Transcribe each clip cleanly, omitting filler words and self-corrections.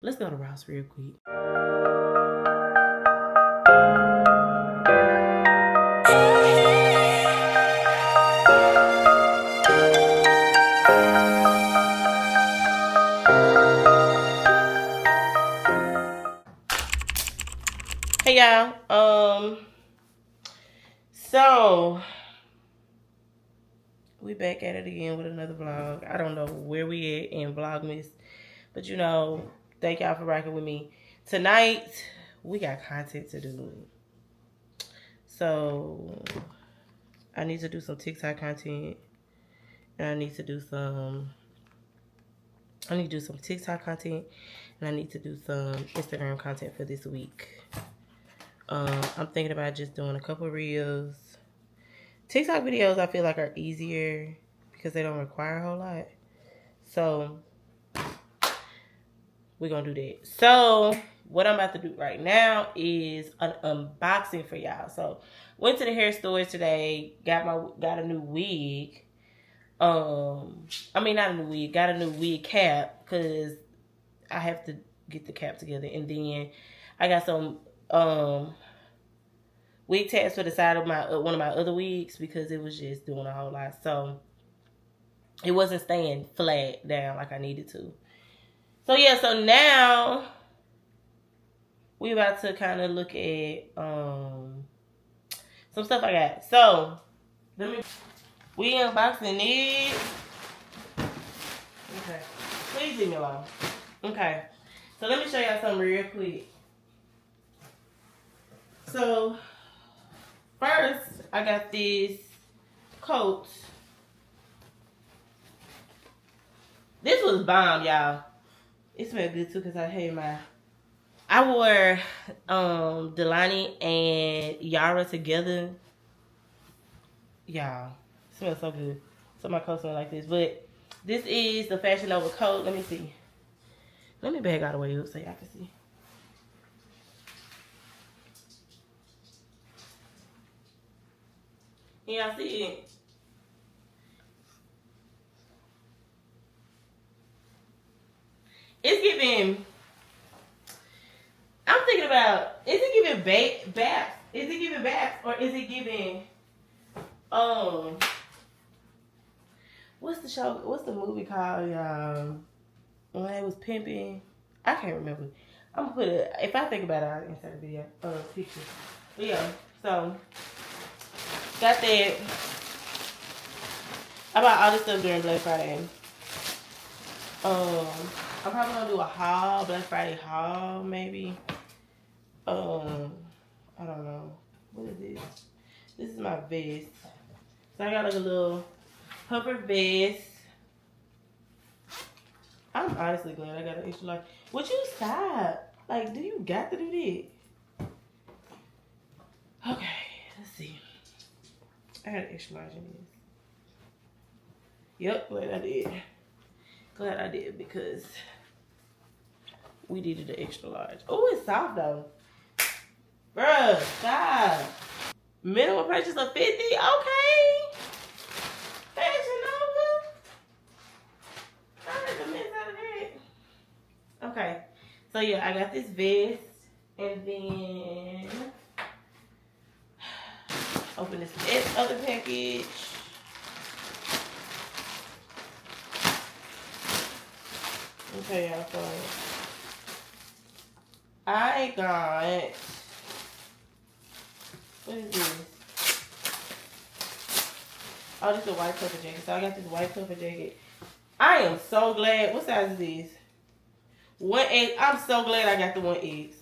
Let's go to Ross real quick. Hey y'all. So we back at it again with another vlog. I don't know where we at in Vlogmas, but you know, thank y'all for rocking with me. Tonight we got content to do. So I need to do some TikTok content, and I need to do some TikTok content, and I need to do some Instagram content for this week. I'm thinking about just doing a couple reels. TikTok videos I feel like are easier because they don't require a whole lot. So we're gonna do that. So what I'm about to do right now is an unboxing for y'all. So went to the hair store today, got a new wig. I mean not a new wig, got a new wig cap because I have to get the cap together, and then I got some wig tabs for the side of my one of my other wigs because it was just doing a whole lot. So it wasn't staying flat down like I needed to. So yeah, so now we about to kind of look at some stuff I got. So we unboxing it. Okay. Please leave me alone. Okay. So let me show y'all something real quick. So first, I got this coat. This was bomb, y'all. It smelled good too because I wore Delani and Yara together. Y'all, it smells so good. So my coat smells like this. But this is the Fashionnova coat. Let me see. Let me bag out of the way up so y'all can see. Y'all see it? It's giving. I'm thinking about, is it giving bath? Is it giving bath or is it giving what's the show? What's the movie called, y'all? When they was pimping, I can't remember. I'm gonna put it. If I think about it, I'll insert a video, picture. But yeah, so got that. I bought all this stuff during Black Friday. I'm probably gonna do a haul, Black Friday haul, maybe. I don't know. What is this? This is my vest. So I got like a little puffer vest. I'm honestly glad I got an extra large. Would you stop? Like, do you got to do that? Okay, let's see. I got an extra large in this. Yep, glad I did. Glad I did because we needed an extra large. Oh, it's soft though. Bruh, stop. Minimum purchase of $50? Okay. Fashionnova. I heard the mess out of that. Okay. So yeah, I got this vest. And then open this other package. Okay, y'all, so I got, what is this? Oh, this is a white puffer jacket. So I got this white puffer jacket. I am so glad. What size is this? 1X. I'm so glad I got the 1X.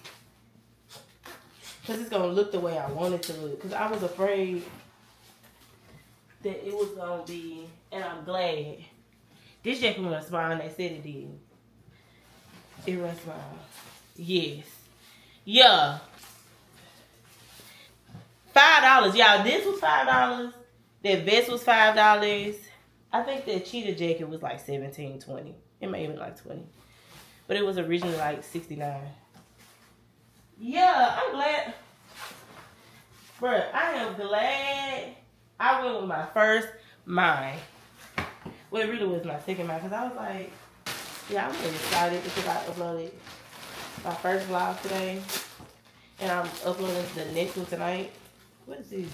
Because it's going to look the way I want it to look. Because I was afraid that it was going to be, and I'm glad. This jacket runs small, and they said it did. It runs small. Yes. Yeah. $5, y'all. This was $5. That vest was $5. I think that cheetah jacket was like $17, $20. It may have been like $20. But it was originally like $69. Yeah, I'm glad. Bruh, I am glad I went with my first mind. Well, it really was my second mind. Because I was like, yeah, I'm really excited because I uploaded My first vlog today. And I'm uploading the next one tonight. What is this?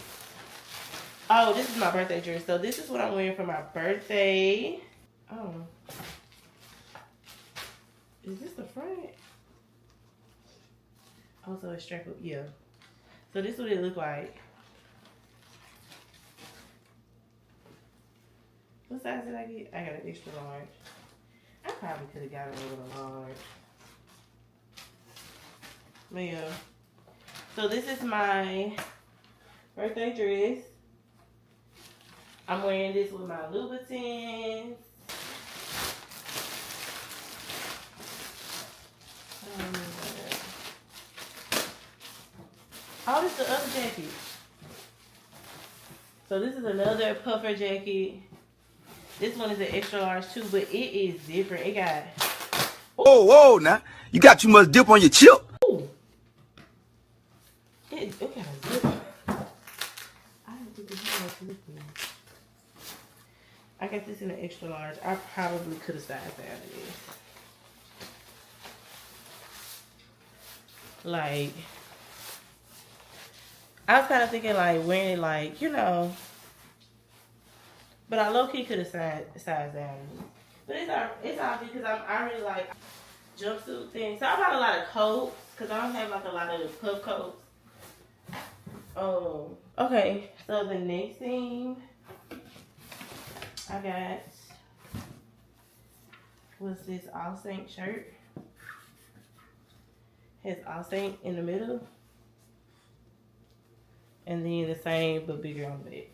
Oh, this is my birthday dress. So this is what I'm wearing for my birthday. Oh. Is this the front? Also a strap up, yeah. So this is what it look like. What size did I get? I got an extra large. I probably could have got a little large. But yeah. So this is my birthday dress. I'm wearing this with my Louboutins. Oh, this is the other jacket. So this is another puffer jacket. This one is an extra large too, but it is different. It got... Oh, whoa, now. You got too much dip on your chip. Ooh. It got a zip. I didn't think it had much zip in it. I got this in an extra large. I probably could have sized down to this. Like, I was kind of thinking like wearing it like, you know, but I low-key could have sized down. But it's all good because I really like jumpsuit things. So I bought a lot of coats because I don't have like a lot of puff coats. Okay, so the next thing I got was this All Saint shirt. Has All Saint in the middle. And then the same but bigger on the back.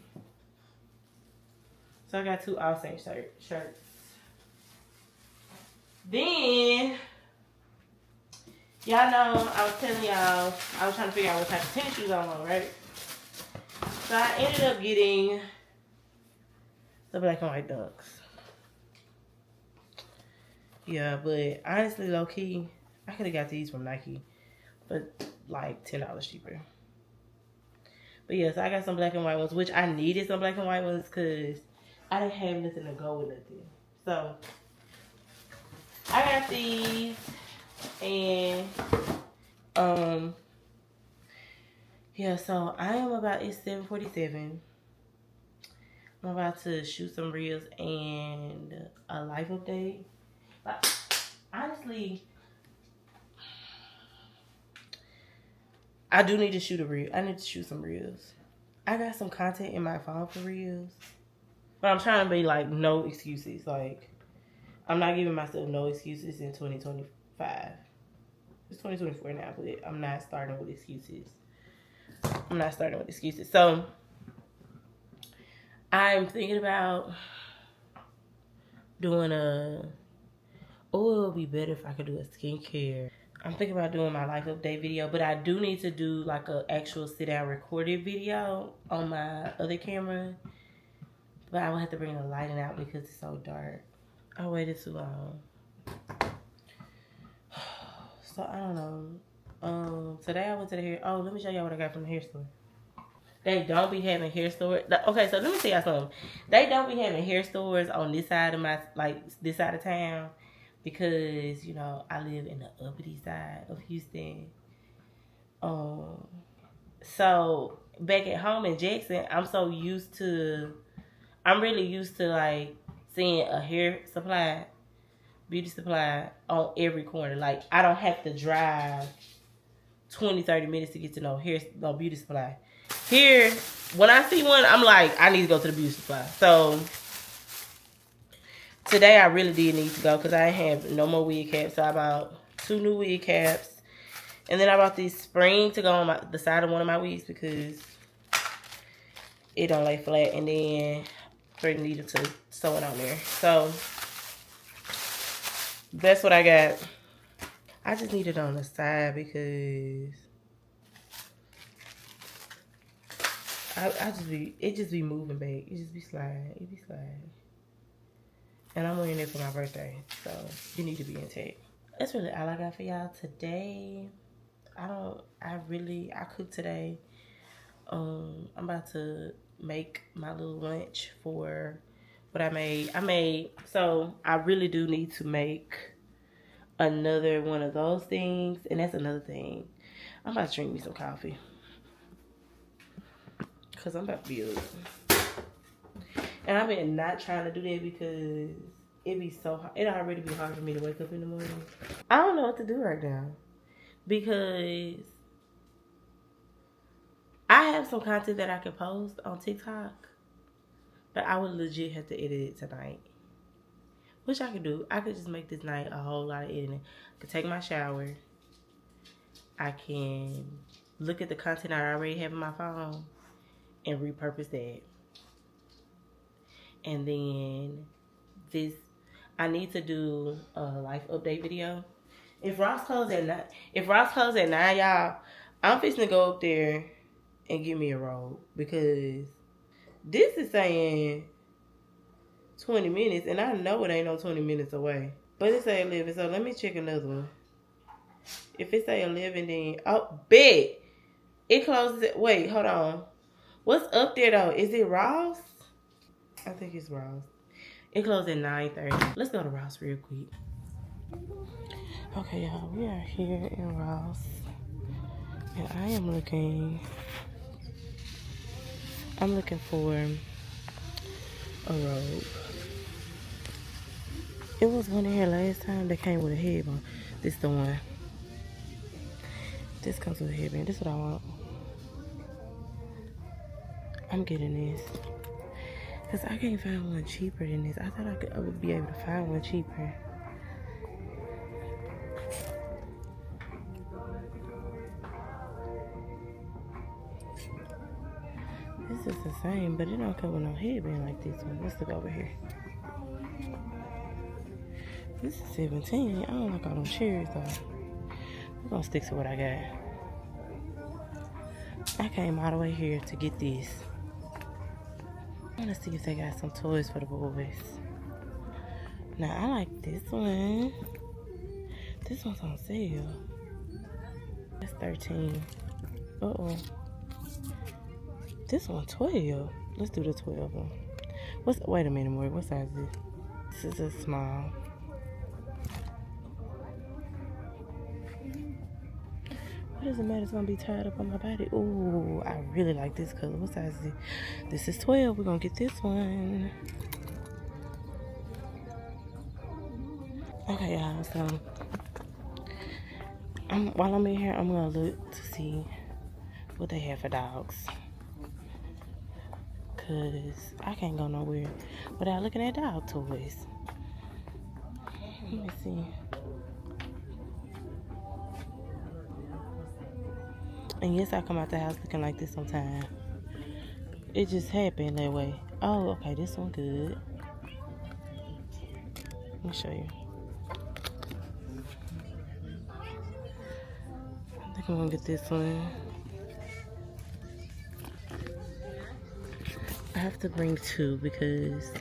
So I got two All Saint shirts. Then, y'all know I was telling y'all, I was trying to figure out what type of tennis shoes I want, right? So I ended up getting the black and white Dunks. Yeah, but honestly, low key, I could have got these from Nike, but like $10 cheaper. But yeah, so I got some black and white ones, which I needed some black and white ones because I didn't have nothing to go with nothing. So I got these, and yeah, so I am about, it's 7:47. I'm about to shoot some reels and a life update. But honestly, I do need to shoot a reel. I need to shoot some reels. I got some content in my phone for reels, but I'm trying to be like no excuses. Like, I'm not giving myself no excuses in 2025. It's 2024 now, but I'm not starting with excuses. So I'm thinking about doing it would be better if I could do a skincare. I'm thinking about doing my life update video, but I do need to do like an actual sit down recorded video on my other camera. But I will have to bring the lighting out because it's so dark. I waited too long. So I don't know. Today I went to the hair. Oh, let me show y'all what I got from the hair store. They don't be having hair stores. Okay, so let me tell y'all something. They don't be having hair stores on this side of this side of town because, you know, I live in the uppity side of Houston. So back at home in Jackson, I'm really used to like seeing a hair supply, beauty supply on every corner. Like, I don't have to drive 20-30 minutes to get to no beauty supply. Here, when I see one, I'm like, I need to go to the beauty supply. So today I really did need to go because I have no more wig caps. So I bought 2 new wig caps. And then I bought this spring to go on the side of one of my wigs because it don't lay flat. And then I needed to sew it on there. So that's what I got. I just need it on the side because it just be moving back. It just be sliding. It be sliding. And I'm wearing it for my birthday. So you need to be intact. That's really all I got for y'all today. I cooked today. I'm about to make my little lunch for what I made. So I really do need to make another one of those things. And that's another thing. I'm about to drink me some coffee. Because I'm about to be up. And I've been not trying to do that because it be so hard. It already be hard for me to wake up in the morning. I don't know what to do right now. Because I have some content that I could post on TikTok. But I would legit have to edit it tonight. Which I could do. I could just make this night a whole lot of editing. I could take my shower. I can look at the content I already have in my phone and repurpose that. And then this, I need to do a life update video. If Ross closed at 9, y'all, I'm fixing to go up there and get me a robe because this is saying 20 minutes, and I know it ain't no 20 minutes away. But it say 11, so let me check another one. If it say 11, then oh, bet it closes at, wait, hold on. What's up there though? Is it Ross? I think it's Ross. It closed at 9:30. Let's go to Ross real quick. Okay, y'all, we are here in Ross, and I'm looking for a robe. It was one in here last time that came with a headband. This the one. This comes with a headband. This is what I want. I'm getting this. Because I can't find one cheaper than this. I thought I would be able to find one cheaper. This is the same, but it don't come with no headband like this one. Let's look over here. This is 17. I don't like all them cherries though. We're gonna stick to what I got. I came all the way here to get this. I wanna see if they got some toys for the boys. Now I like this one. This one's on sale. That's 13. Uh-oh. This one 12. Let's do the 12 one. Wait a minute, more. What size is this? This is a small. What does it matter? It's gonna be tied up on my body. Ooh, I really like this color. What size is it? This is 12. We're gonna get this one. Okay, y'all. So while I'm in here, I'm gonna look to see what they have for dogs. Cause I can't go nowhere without looking at dog toys. Let me see. And yes, I come out the house looking like this sometimes. It just happened that way. Oh, okay, this one good. Let me show you. I think I'm gonna get this one. I have to bring two because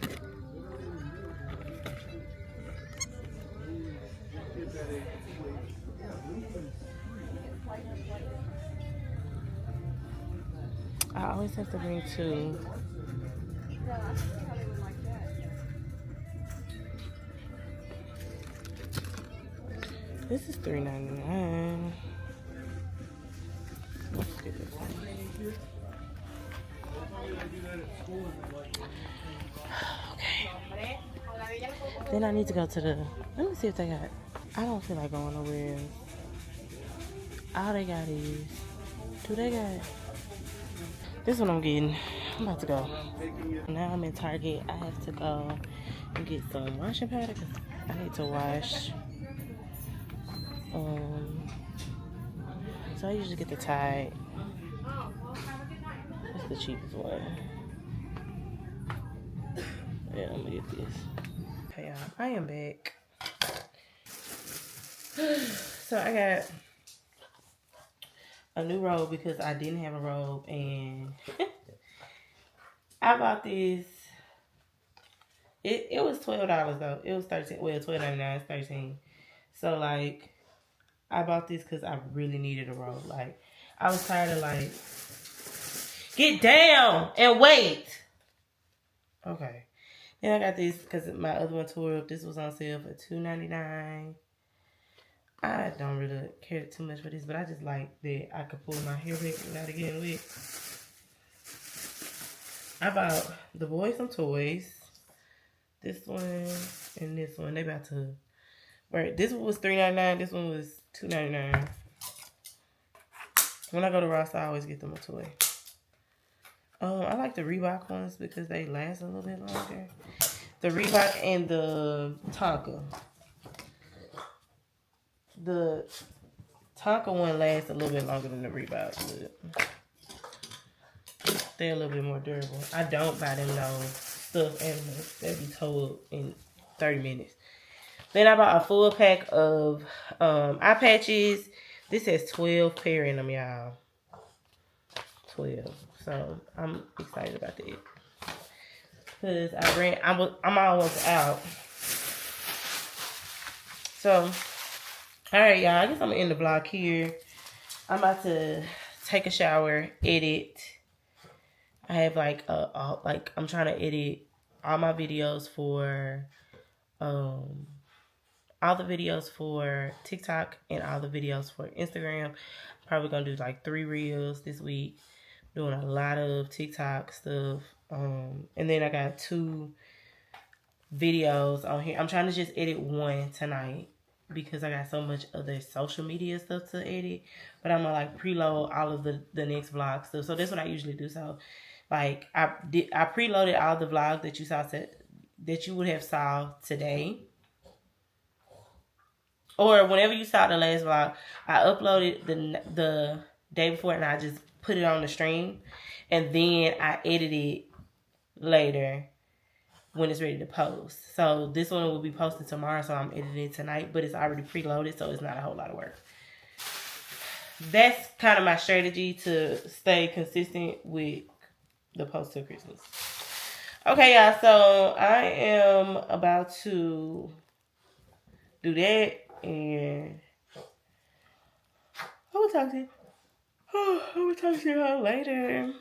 I always have to bring two. This is $3.99. Let's get this one. Okay. Then I need to go to the. Let me see if they got. I don't feel like going nowhere. All they got is. Do they got? This one I'm getting. I'm about to go. Now I'm in Target. I have to go and get some washing powder because I need to wash. So I usually get the Tide. That's the cheapest one. Yeah, I'm gonna get this. Okay, y'all, I am back. So I got a new robe because I didn't have a robe, and I bought this. It was $12 though. It was 13. Well, $12.99. It's 13. So like, I bought this because I really needed a robe. Like, I was tired of like, get down and wait. Okay. Then I got this because my other one tore up. This was on sale for $2.99. I don't really care too much for this, but I just like that I could pull my hair back without it getting wet. I bought the boys some toys. This one and this one. They about to work. This one was $3.99. This one was $2.99. When I go to Ross, I always get them a toy. I like the Reebok ones because they last a little bit longer. The Reebok and the Tonka. The Tonka one lasts a little bit longer than the Reebok, but they're a little bit more durable. I don't buy them no stuffed animals. They'll be told in 30 minutes. Then I bought a full pack of eye patches. This has 12 pair in them, y'all. 12. So I'm excited about that. Because I'm almost out. So, alright, y'all. I guess I'm going to end the vlog here. I'm about to take a shower, edit. I have I'm trying to edit all my videos for all the videos for TikTok and all the videos for Instagram. Probably gonna do like 3 reels this week. Doing a lot of TikTok stuff. And then I got 2 videos on here. I'm trying to just edit one tonight because I got so much other social media stuff to edit. But I'm gonna like preload all of the next vlog stuff. So that's what I usually do. So like I preloaded all the vlogs that you saw that you would have saw today. Or whenever you saw the last vlog, I uploaded the day before and I just put it on the stream. And then I edit it later when it's ready to post. So this one will be posted tomorrow, so I'm editing it tonight. But it's already preloaded, so it's not a whole lot of work. That's kind of my strategy to stay consistent with the post till Christmas. Okay, y'all. So I am about to do that. And I will talk to you. I will talk to you all later.